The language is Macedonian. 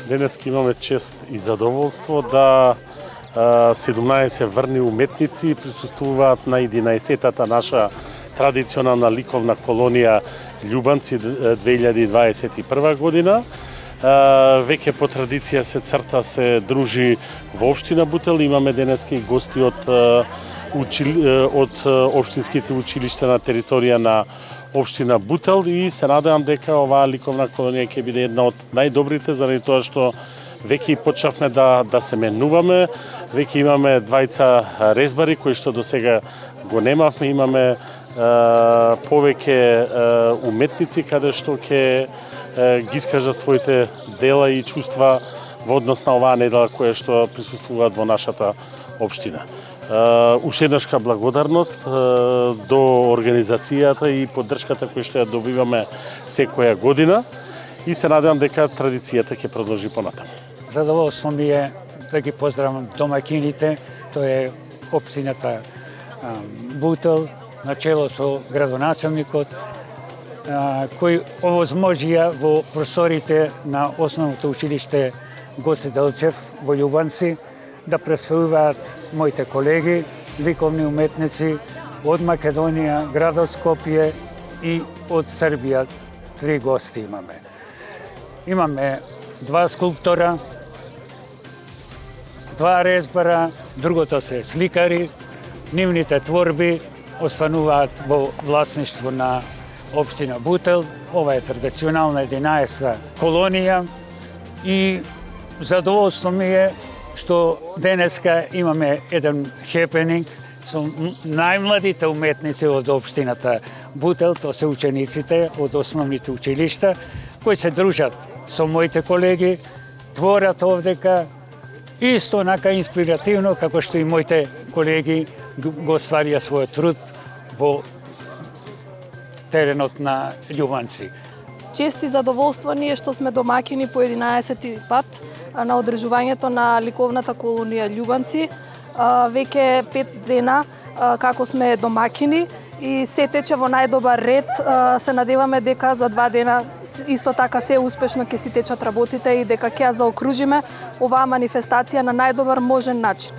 Денеска имаме чест и задоволство да 17 врни уметници присуствуваат на 11-тата наша традиционална ликовна колонија Љубанци 2021 година. Веќе по традиција се црта, се дружи во општина Бутел. Имаме денеска и гости од општинските училишта на територија на општина Бутел и се надевам дека оваа ликовна колонија ќе биде една од најдобрите, заради тоа што веќе почнавме да се менуваме, веќе имаме двајца резбари кои што до сега го немавме, имаме повеќе уметници каде што ќе ги искажат своите дела и чувства во однос на оваа недела која што присуствуваат во нашата општина. Уште еднашка благодарност до организацијата и поддршката која што ја добиваме секоја година и се надевам дека традицијата ќе продолжи понатаму. Задоволство ми е да ги поздравам домакините, тоа е општината Бутел, начело со градоначалникот, кои овозможија во просторите на основното училиште Гоце Делчев во Љубанци да представуваат моите колеги, ликовни уметници од Македонија, градот Скопје и од Србија. 3 гости имаме. Имаме 2 скулптора, 2 резбара, другото се сликари. Нивните творби остануваат во власништво на општина Бутел. Ова е традиционална 11-та колонија и задоволство ми е што денеска имаме еден хепенинг со најмладите уметници од општината Бутел, тоа се учениците од основните училишта, кои се дружат со моите колеги, творат овдека исто онака инспиративно како што и моите колеги го стварија својот труд во теренот на Љубанци. Чест и задоволство ни е што сме домакини по 11-ти пат на одржувањето на ликовната колонија Љубанци. Веќе 5 дена како сме домакини и се тече во најдобар ред. Се надеваме дека за 2 дена исто така се успешно ќе си течат работите и дека ќе ја заокружиме оваа манифестација на најдобар можен начин.